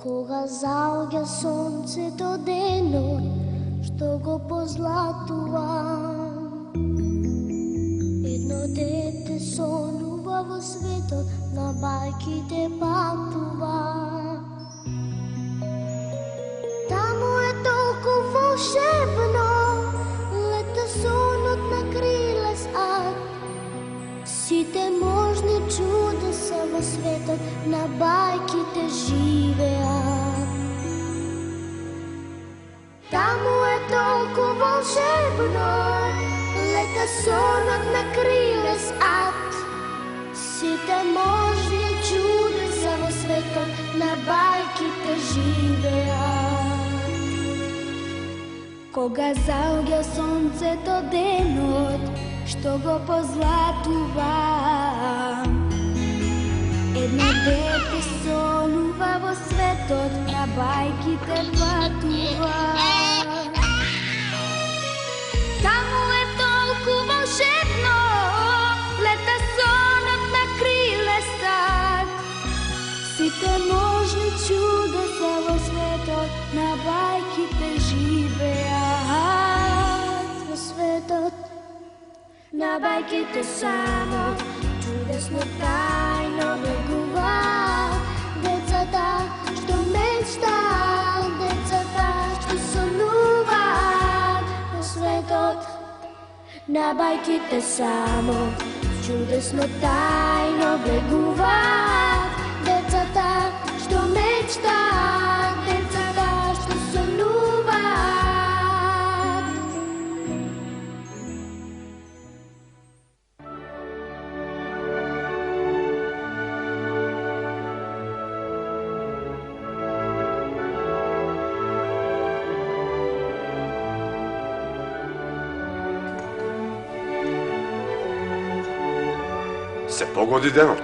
Кога заоѓа сонцето денот, што го позлатува, едно дете сонува во светот, на бајките патува. Таму е толку волшебно, лета сонот на крилес ад. Сите можни чудеса во светот, на бајките живеат. Таму е толку волшебно, лета сонот на крилес ад. Сите можни чудеса во светот, на бајките живеат. Кога заоѓа сонцето денот, што го позлатува, едно дете сонува во светот, на бајките патува. Таму е толку волшебно, лета сонот на крилестат. Сите можни чудеса во светот, на бајките живеат. Во светот, на бајките само, чудесно тајно бегуваат. Децата што мечтаат, децата што сонуваат. Во светот, на бајките само, чудесно тајно бегуваат. Децата што мечтаат, децата што сонуваат. Се погоди денот.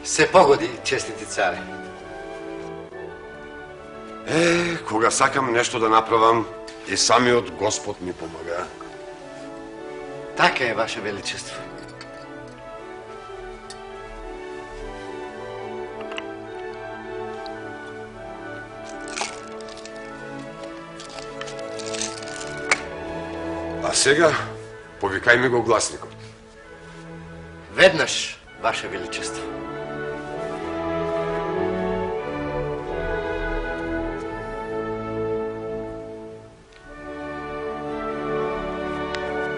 Се погоди, честити царе. Кога сакам нешто да направам, и самиот Господ ми помага. Така е, Ваше Величество. А сега, повикај ми го гласникот. Веднаш, Ваше Величество.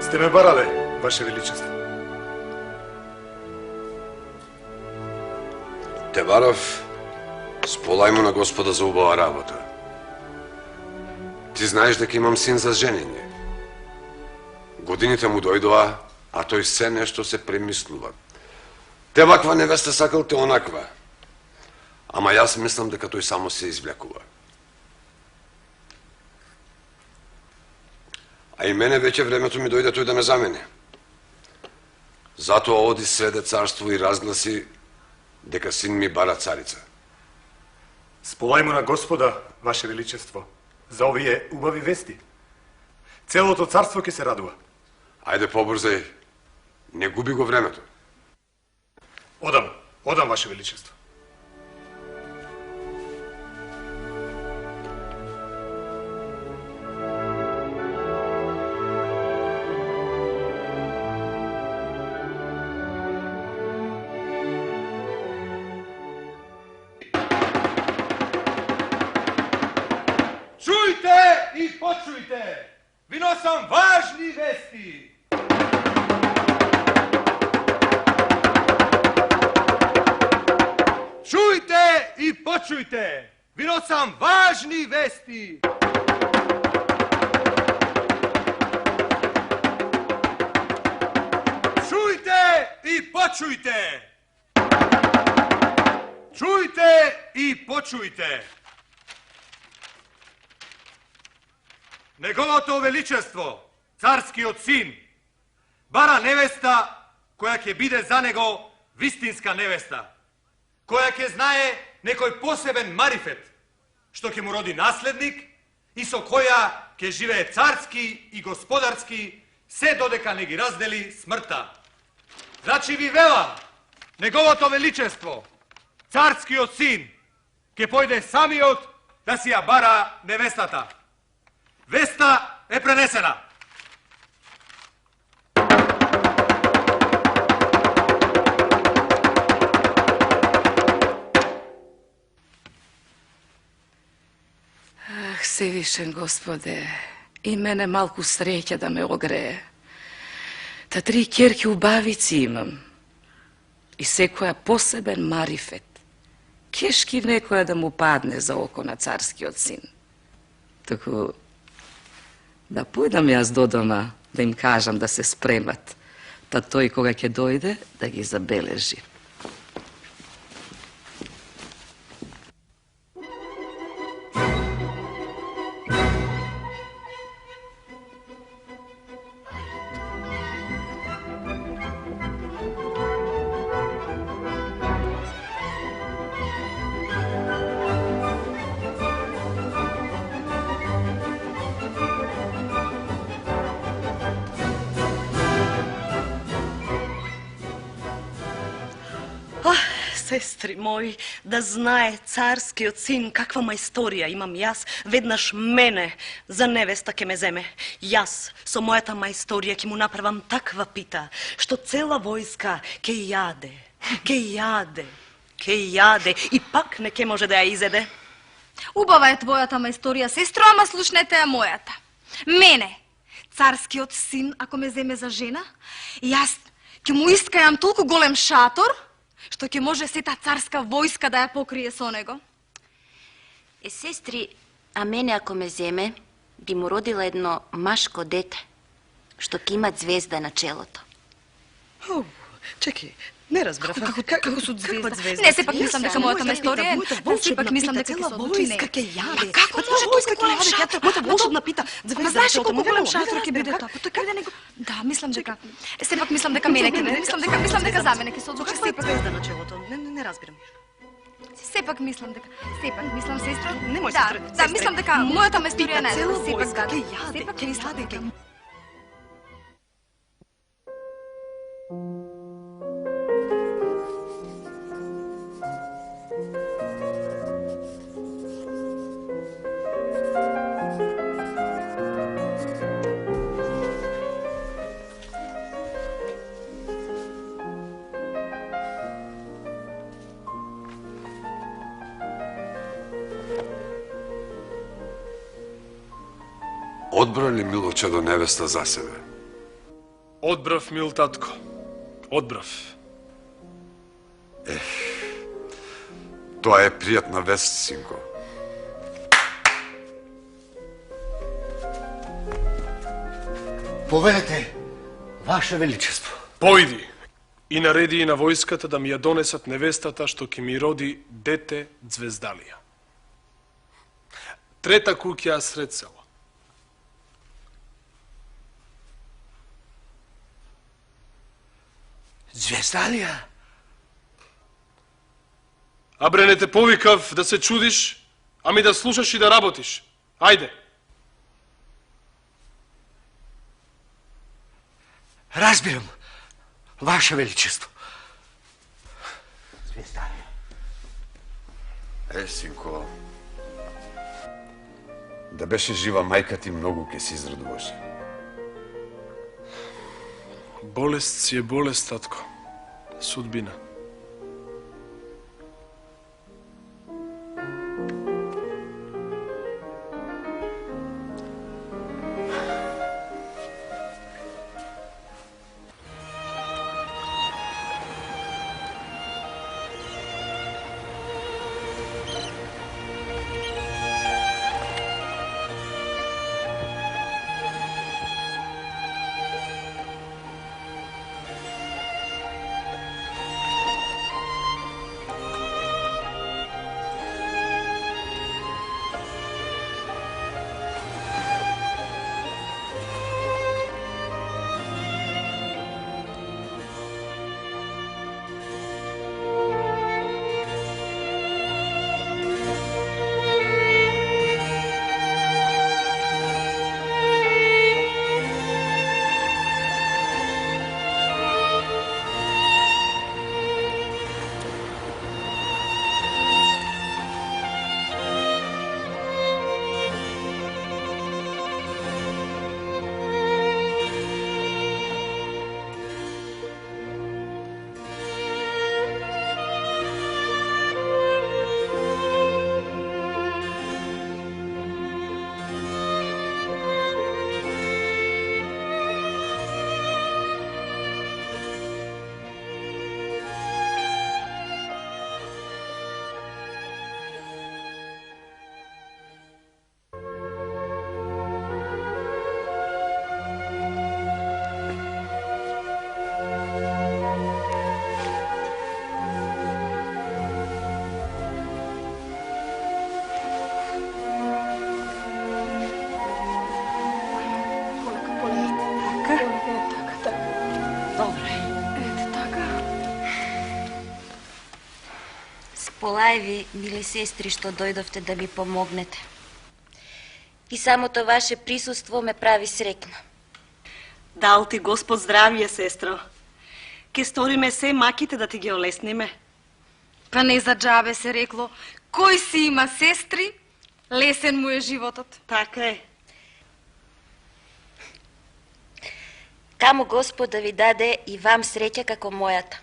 Сте ме барале, Ваше Величество. Те барав, сполај му на Господа за убава работа. Ти знаеш дека имам син за женење. Годините му дојдоа, а тој се нешто се премислува. Те ваква невеста сакал, те онаква. Ама јас мислам дека тој само се извлекува. А и мене веќе времето ми дојде тој да ме замени. Затоа оди среде царство и разгласи дека син ми бара царица. Сполај му на Господа, Ваше Величество, за овие убави вести. Целото царство ќе се радува. Ајде побрзај, не губи го времето. Одам, Ваше Величество. Чујте и почујте! Ви носам важни вести! Чујте и почујте! Ви носам важни вести! Чујте и почујте! Чујте и почујте! Неговото величество, царскиот син, бара невеста која ќе биде за него вистинска невеста, која ќе знае некој посебен марифет, што ќе му роди наследник и со која ќе живее царски и господарски, се додека не ги раздели смртта. Значи ви велам, неговото величество, царскиот син ќе појде самиот да си ја бара невестата. Веста е пренесена. Ах, Севишен Господе, и мене малку среќа да ме огрее. Та 3 ќерки убавици имам. И секоја посебен марифет. Кешки некоја да му падне за око на царскиот син. Току да појдам јас до дома, да им кажам да се спремат, та тој кога ќе дојде да ги забележи. Сестри мои, да знае царскиот син каква мајсторија имам јас, веднаш мене за невеста ке ме земе. Јас со мојата мајсторија ќе му направам таква пита, што цела војска ке јаде, и пак не ке може да ја изеде. Убава е твојата мајсторија, сестро, ама слушнете ја мојата. Мене, царскиот син, ако ме земе за жена, јас ќе му искајам толку голем шатор, што ќе може сета царска војска да ја покрие со него. Сестри, а мене ако ме земе, би му родила едно машко дете, што ќе има звезда на челото. Чекај, не разбрав. Како со звезда? Не, сепак мислам дека мојата мајсторија е, сепак мислам дека ќе се случи не. Како може толку голем шатор? Мојата волшебна пита звезда. Знаеш колку голем шатор ќе биде тоа? Каде него? Да, мислам дека. Сепак мислам дека мене ќе, мислам дека за мене ќе се одлучи сепак. Звезда на челото. Не разбирам. Сепак мислам, сестро. Немој, сестро. Да, мислам дека мојата мајсторија не е. Цела Сепак војска да. ќе јаде, Сепак ќе мислам јаде, дека. Одбра ли Милочедо невеста за себе? Одбрав, мил татко. Одбрав. Тоа е пријатна вест, синко. Повелете, Ваше Величество. Појди и нареди и на војската да ми ја донесат невестата што ќе ми роди дете Звездалија. 3 куќа сред село. Звездалија? А бре, не те повикав да се чудиш, ами да слушаш и да работиш. Ајде. Разбирам, Ваше Величество. Звездалија. Синко, да беше жива мајка ти, многу ке се израдуваше. Болест си е болест, татко. Судбина. Сполај ви, мили сестри, што дојдовте да ми помогнете. И самото ваше присуство ме прави срекна. Дал ти Господ здравие, сестро. Ке сториме се маките да ти ги олесниме. Па не за джабе се рекло, кој си има сестри, лесен му е животот. Така е. Камо Господ да ви даде и вам среќа како мојата.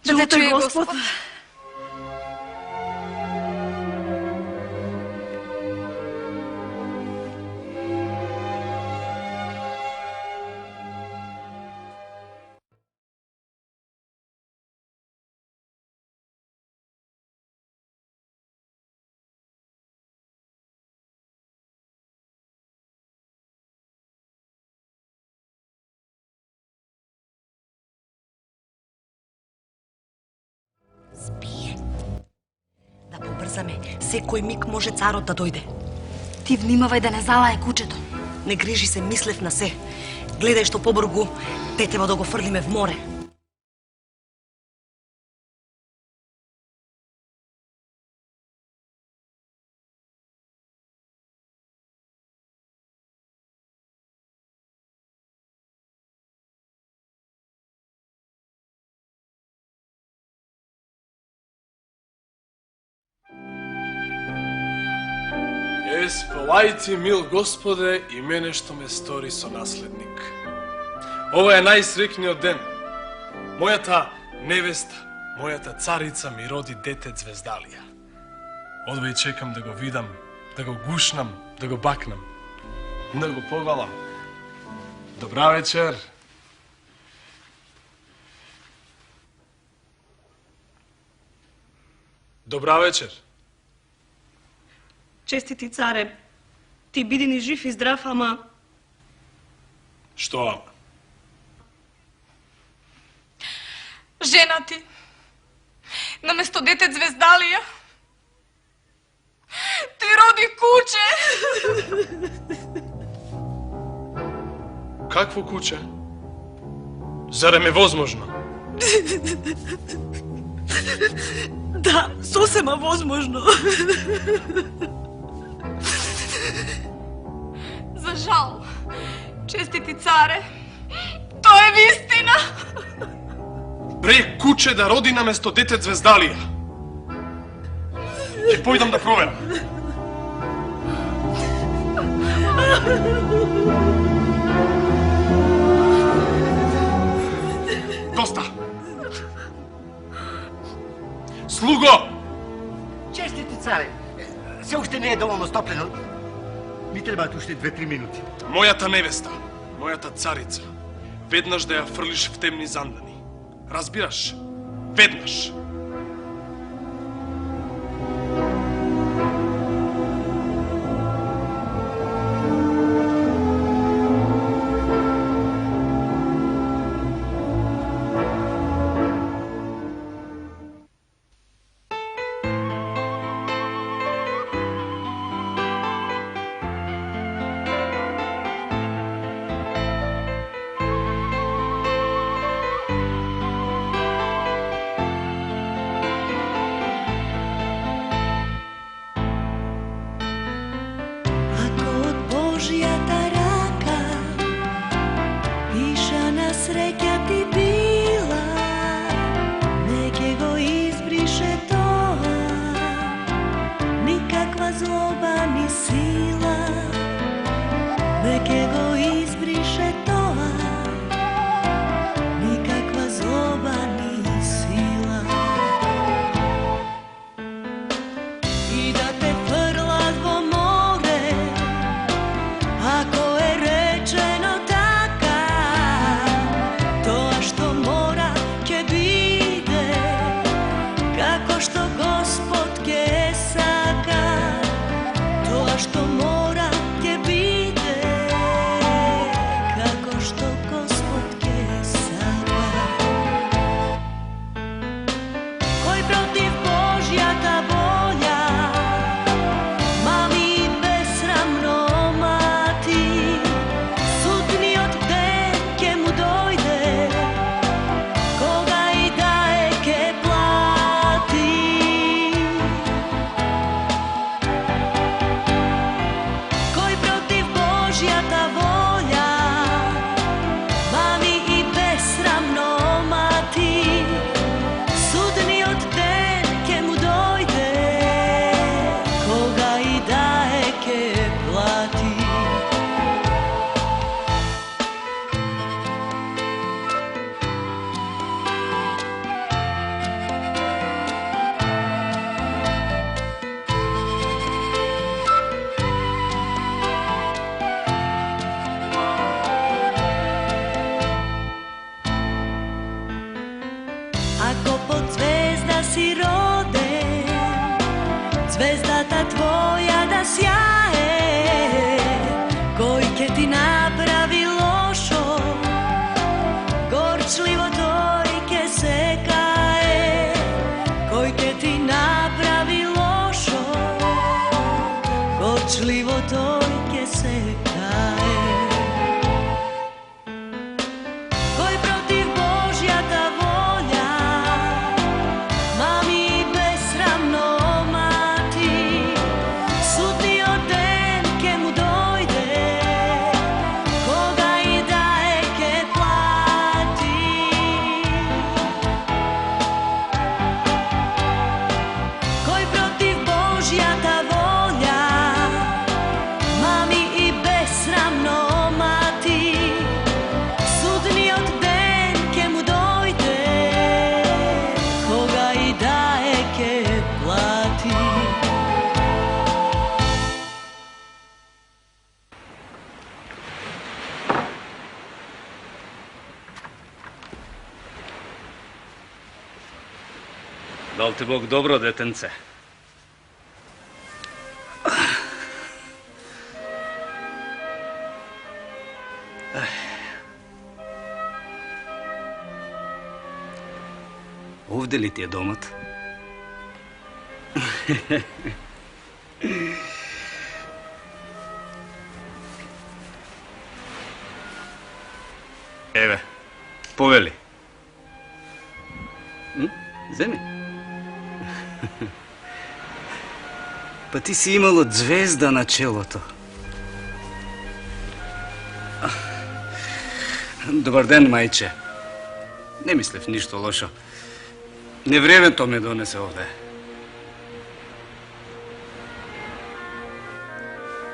Да те чуе Господ. Спие. Да побрзаме, секој миг може царот да дојде. Ти внимавај да не залае кучето. Не грижи се, мислев на се. Гледај што побргу тетево да го фрлиме в море. Сполајте, мил Господе, и мене што ме стори со наследник. Ова е најсрекниот ден. Мојата невеста, мојата царица ми роди дете Звездалија. Одвај чекам да го видам, да го гушнам, да го бакнам, да го погалам. Добра вечер. Добра вечер. Честити царе, ти биди ни жив и здрав, ама... Што ама? Жена ти, наместо дете Звездалија, ти роди куче. Какво куче? Зарем е возможно? Да, сосема возможно. За жал, честити царе, тоа е вистина. Бре, куче да роди наместо дете Звездалија. Ќе појдам да проверам. Доста! Слуго! Честити царе, се уште не е доволно стоплено. Ми требаат уште 2-3 минути. Мојата невеста, мојата царица, веднаш да ја фрлиш в темни зандани. Разбираш? Веднаш. Ako pod zvezda si rodem, zvezdata tvoja da sjaje, koji ke ti napravi lošo, gorčlivo tojke se kaje, koji ke ti napravi lošo, gorčlivo tojke se kaje. Koji protiv Božja ta volja, mami besramno mati, sudni den ke mu dojde, koga i daje ke plati. Koji protiv Božja ta volja, mami i besramno mati, sudni den ke mu dojde, koga i daje ke plati. Дал ти Бог добро, детенце? Овде ли ти е домът? Еве, повели. Земи. Па ти си имало звезда на челото. Добар ден, мајче. Не мислев ништо лошо. Невремето ме донесе овде.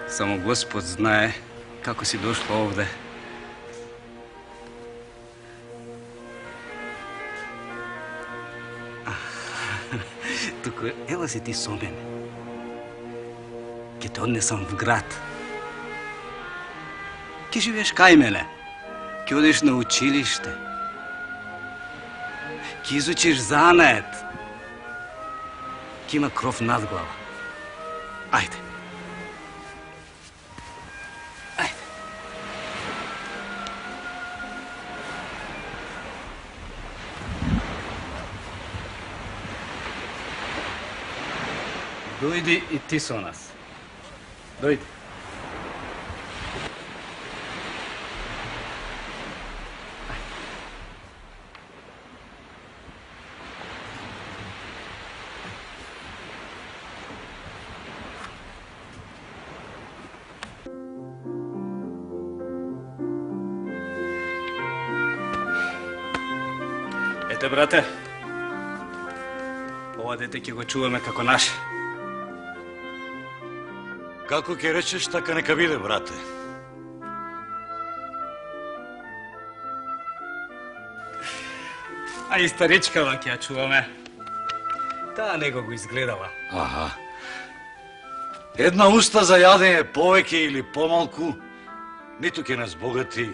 Само Господ знае како си дошла овде. Туку, ела си ти со мене. Ке те однесам в град. Ке живееш кај мене. Ке одеш на училиште. Ке изучиш занает. Ке има кров над глава. Ајде. Ајде. Дојди и ти со нас. Дојди. Ете, брате, ова дете ќе го чуваме како наше. Како ќе речеш, така нека биде, брате. А и старичкава ќе ја чуваме. Таа него го изгледала. Аха. Една уста за јадење повеќе или помалку, ниту ќе нас богати,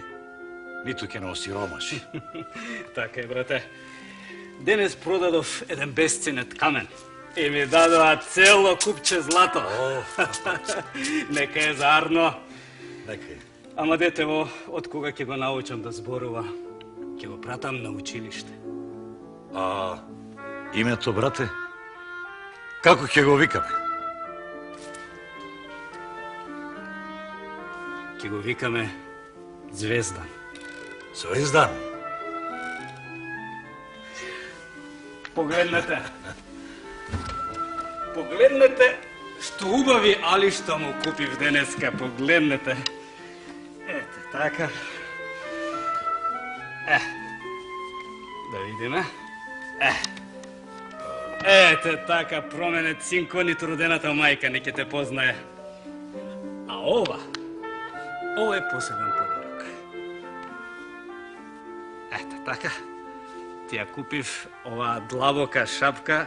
ниту ќе не осиромаши. Така е, брате. Денес продадов еден бесценет камен и ми дадоа цело купче злато. Нека е заарно. Нека е. Ама детево, од кога ќе го научам да зборува, ќе го пратам на училиште. А името, брате? Како ќе го викаме? Ќе го викаме Звездан. Звездан? Погледнете. Погледнете што убави алишта му купив денеска. Погледнете. Ете, така. Да видиме. Ете, така, променет синко, ниту родената мајка не ќе те познае. А ова е посебен подарок. Ете, така. Ти ја купив оваа длабока шапка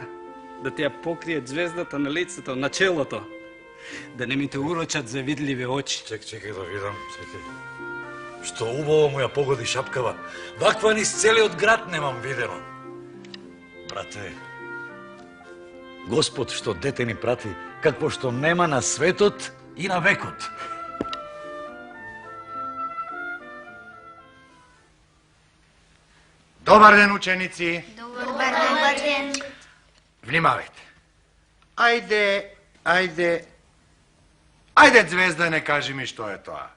да ти ја покрие звездата на лицето, на челото. Да не ми те урочат за видливи очи. Чекај да видам, чекај. Што убаво му ја погоди шапкава. Ваква низ целиот град немам видено. брате. Господ што дете ни прати, какво што нема на светот и на векот. Добар ден, ученици. Добар ден. Внимавайте. Ајде, Звездане, кажи ми што е тоа.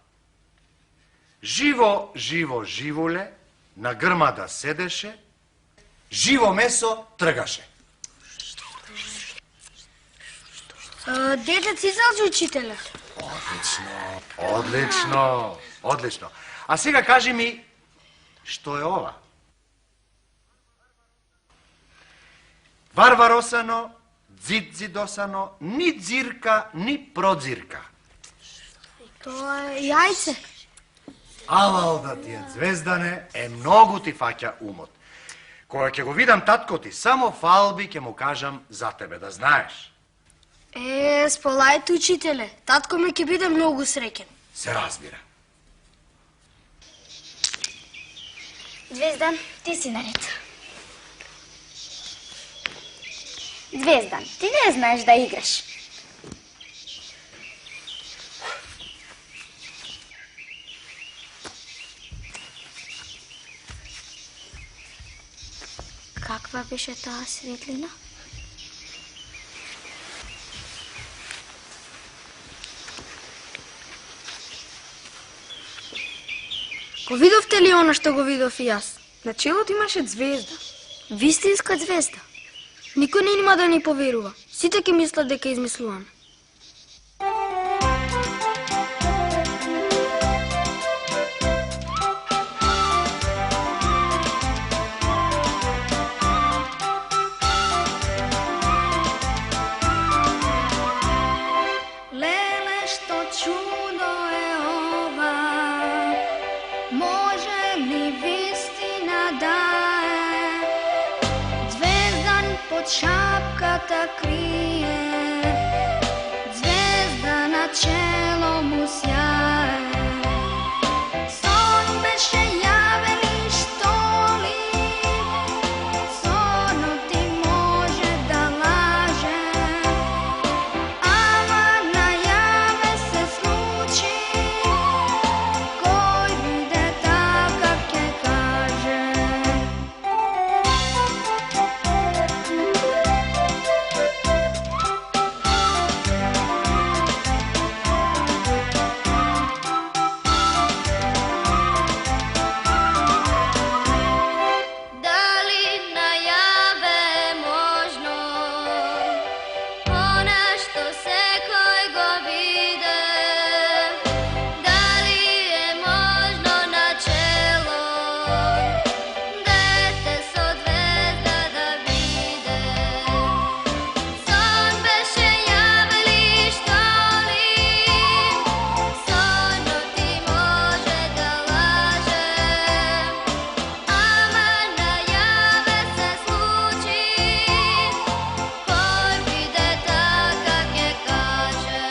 Живо, живуле, на грмада седеше, живо месо тргаше. Детец излази, учителе. Одлично. А сега кажи ми, што е ова? Варваросано, дзидзидосано, ни дзирка, ни продзирка. Тоа е јајце. Алал да ти е, Звездане, многу ти фаќа умот. Кога ќе го видам татко ти, само фалби ќе му кажам за тебе, да знаеш. Сполајте, учителе. Татко ме ќе биде многу среќен. Се разбира. Звездан, ти си наред. Звездан, ти не знаеш да играш. Каква беше таа светлина? Го видовте ли она што го видов и јас? На челото имаше звезда. Вистинска звезда. Никој не има да ни поверува. Сите ќе мислат дека измислуваме. Леле, што чудо е ова, може ли вистина да е? Звездан под шапката крие, звезда на чело му сјае. Сон беше јавен и што ли? Сонот ти може да лаже, ама најаве се случи. Кој биде такав ќе каже. Дали најаве е можно, она што секој го виде? Дали е можно на чело дете со звезда да виде? Сон беше јавен и што ли? Сонот ти може да лаже, ама најаве се случи. Кој биде такав ќе каже.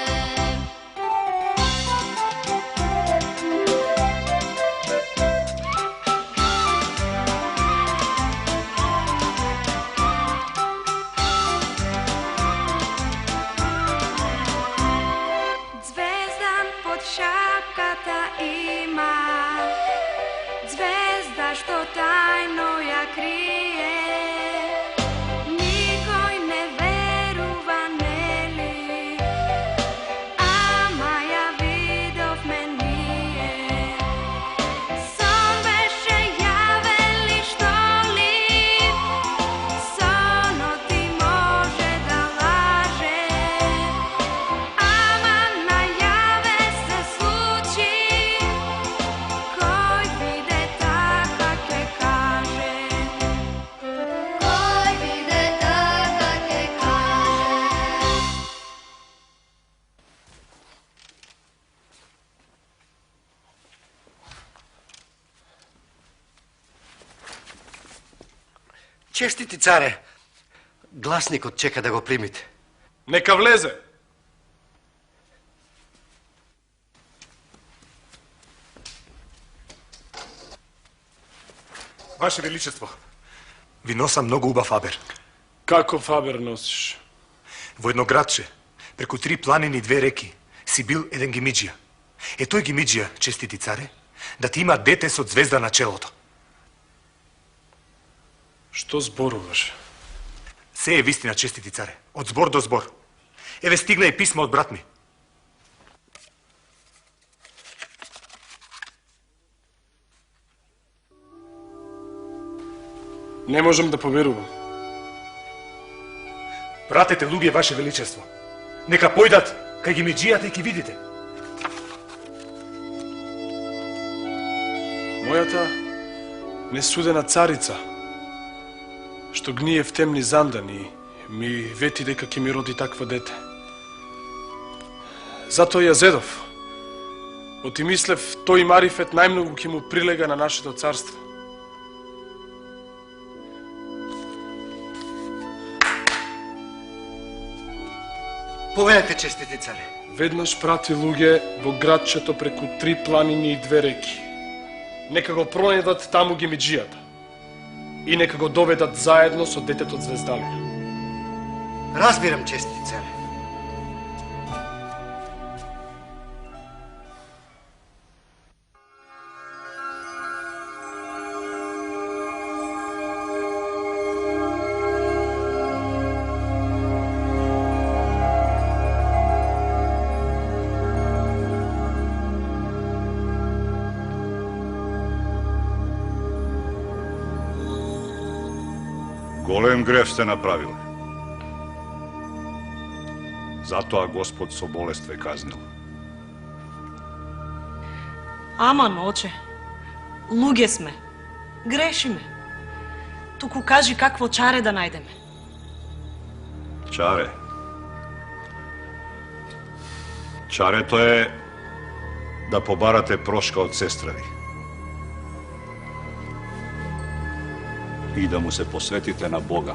Звездан под шапката има, звезда што тајно ја крие. Никој не верува, нели? Ама ја видовме ние. Сон беше јавен ли, што ли? Сонот ти може да лаже, ама најаве се случи. Кој биде така ќе каже. Кој биде така ќе каже. Честити царе, гласникот чека да го примите. Нека влезе. Ваше Величество, ви носам многу убав фабер. Како фабер носиш? Во едно градче, преку 3 планини и 2 реки, си бил еден гимиџија. Е тој гимиџија, честити царе, да ти има дете со звезда на челото. Што зборуваш? Се е вистина, честити царе, од збор до збор. Еве стигна и писмо од брат ми. Не можам да поверувам. Пратете луѓе, ваше величество. Нека појдат кај гимиџијата и ќе видите. Мојата несудена царица, што гние в темни зандани, ми вети дека ќе ми роди такво дете. Затоа ја зедов. Оти мислев, тој марифет најмногу ќе му прилега на нашето царство. Поведете, честити царе. Веднаш прати луѓе во градчето преку 3 планини и 2 реки. Нека го пронедат таму гимиџијата. И нека го доведат заедно со детето Звездалија. Разбирам, честити царе. Голем греф сте направиле. Затоа Господ со болест ве казнил. Аман, оче, луѓе сме, грешиме. Туку кажи какво чаре да најдеме. Чаре. Чарето е да побарате прошка од сестра ви. И да му се посветите на Бога.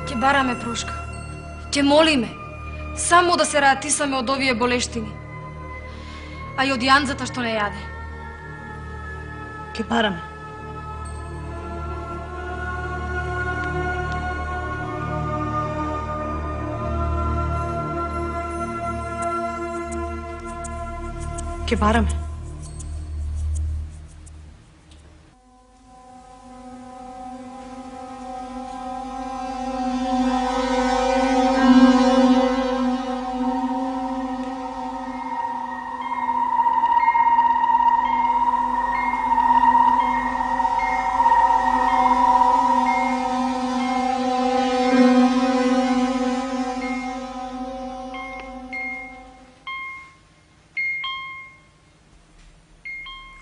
Ќе бараме прошка. Ќе молиме. Само да се ратисаме од овие болештини. А и од јанзата што не јаде. Ке бараме. Ке бараме.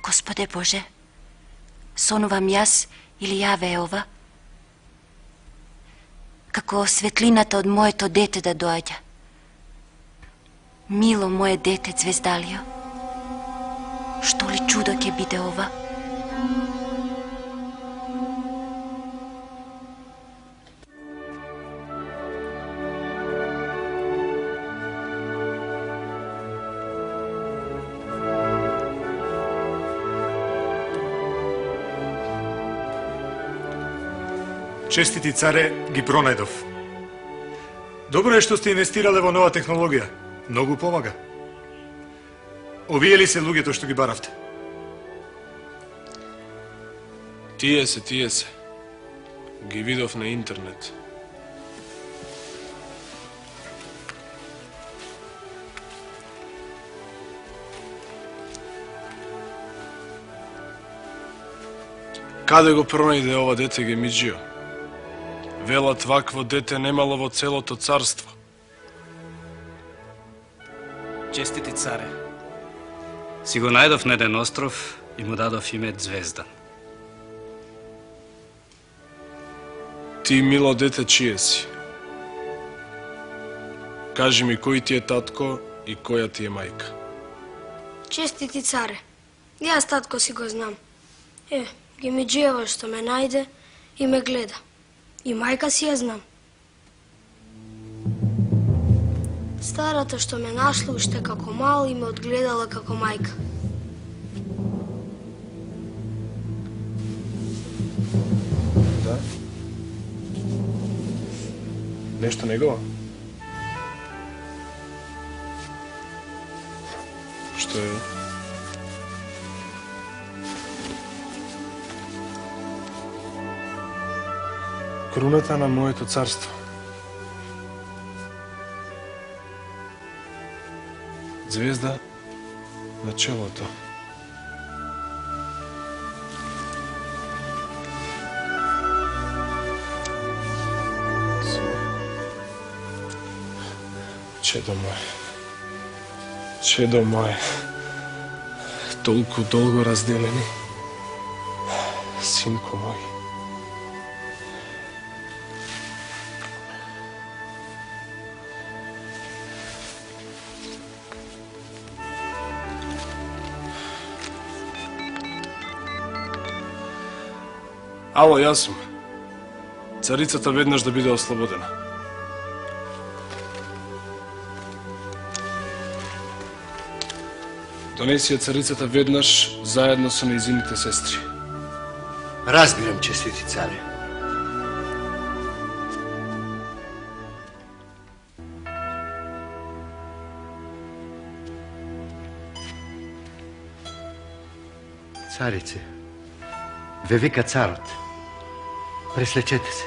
Господе Боже, сонувам јас или јаве е ова? Како светлината од моето дете да доаѓа. Мило моje дете Звездалио, што ли чудо ќе биде ова? Честити царе, ги пронајдов. Добро е што сте инвестирале во нова технологија. Многу помага. Овие ли се луѓето што ги баравте? Тие се. Ги видов на интернет. Каде го пронајде ова дете гимиџијо? Велат вакво дете немало во целото царство. Честити царе, си го најдов на еден остров и му дадов име Звездан. Ти, мило дете, чие си? Кажи ми кој ти е татко и која ти е мајка. Честити царе, јас татко си го знам. Гимиџијава што ме најде и ме гледа. И мајка си ја знам. Старата што ме нашла уште како мал и ме одгледала како мајка. Да? Нешто негово? Што е? Круната на моето царство. Звезда на челото. Чедо мое, чедо мое, толку долго разделени, синко мој. Ало, јас сум. Царицата веднаш да биде ослободена. Донеси ја царицата веднаш заедно со нејзините сестри. Разбирам, честити царе. Царице, ве вика царот. Преслечете се.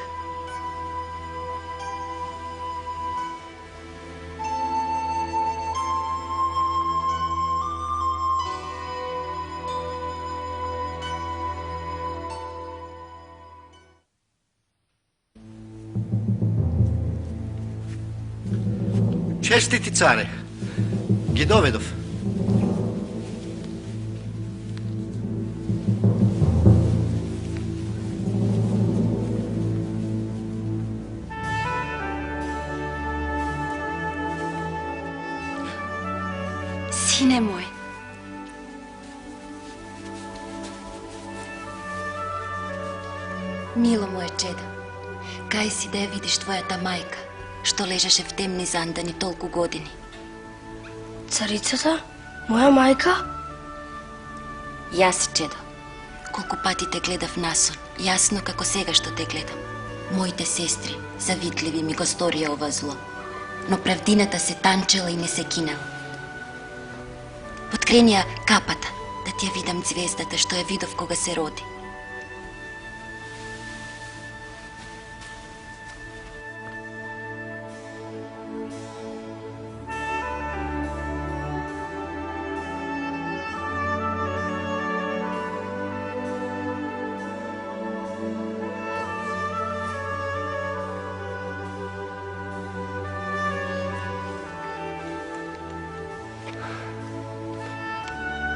Честити царе, ги доведов. Сине мој, мило моје чедо, кај си да ја видиш твојата мајка, што лежеше в темни зандани толку години? Царицата? Моја мајка? Јас, чедо, колку пати те гледав насон, јасно како сега што те гледам. Моите сестри, завидливи, ми го сторија ова зло, но правдината се танчела и не се кинела. Подкренија капата, да ти ја видам звездата што ја видов кога се роди.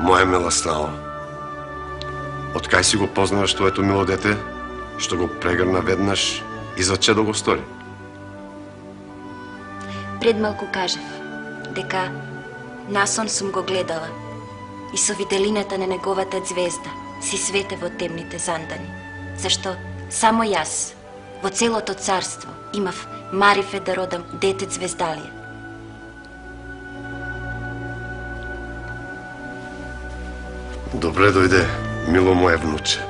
Моја мила Стао, од кај си го познаваш твоето мило дете, што го прегрна веднаш и за чедо го стори? Пред малку кажав дека насон сум го гледала и со виделината на неговата звезда си свете во темните зандани, зашто само јас во целото царство имав марифет да родам дете звездалие. Добре дојде, мило моје внуче.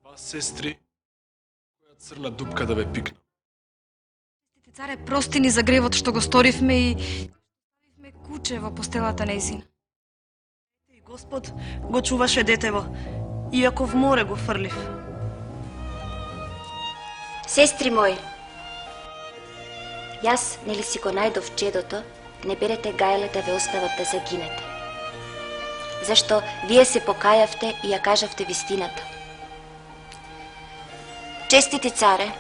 Вас, сестри, која црна дупка да ве пикна. Царе, прости ни за гревот што го сторивме и ставивме куче во постелата нејзина. И Господ го чуваше детево, иако в море го фрлив. Сестри мои, јас нели си го најдов чедото, не берете гајле да ве остават да загинете. Зашто вие се покајавте и ја кажавте вистината. Честити царе,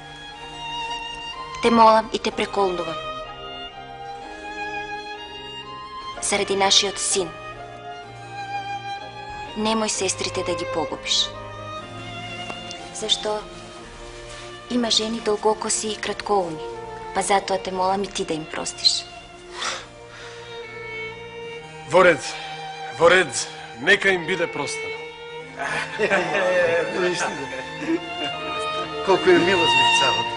те молам и те преколнувам. Заради нашиот син, немој сестрите да ги погубиш. Зашто има жени долгокоси и краткоуми, Па затоа те молам и ти да им простиш. Во ред, нека им биде простено. Колку е мило смехцавото.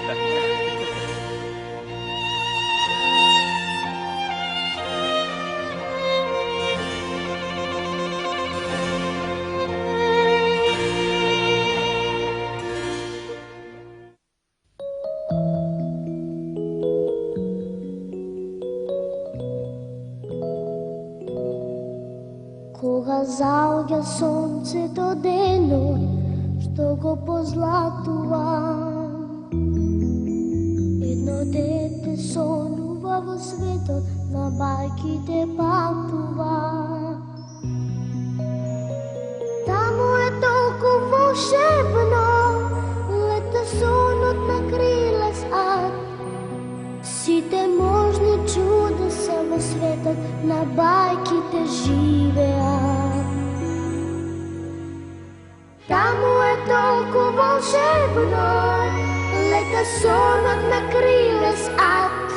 Кога заоѓа сонцето денот, што го позлатува, едно дете сонува во светот, на бајките патува. Таму е толку волшебно, лета сонот на крилес ад. Сите можни чудеса во светот, на бајките живеат. Таму е толку волшебно, лета сонот на крилес ад.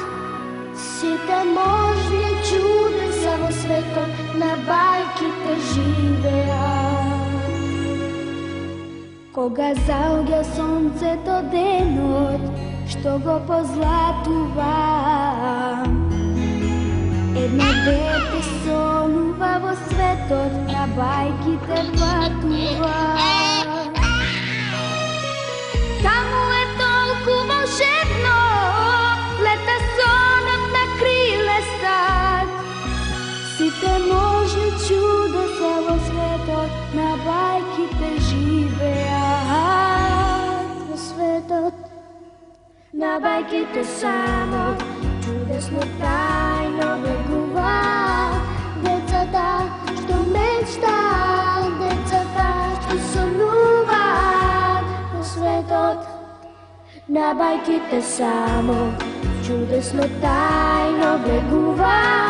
Сите можни чудеса во светот, на бајките живеат. Кога заоѓа сонцето денот, што го позлатува, едно дете сонува во светот, на бајките патува. Таму е толку волшебно, лета сонот на крилес ад. Сите можни чудеса во светот, на бајките живеат. Во светот на бајките само чудесно тајно бегува. Децата што мечтаат, децата што сонуваат. Во светот на бајките само чудесно тајно бегува.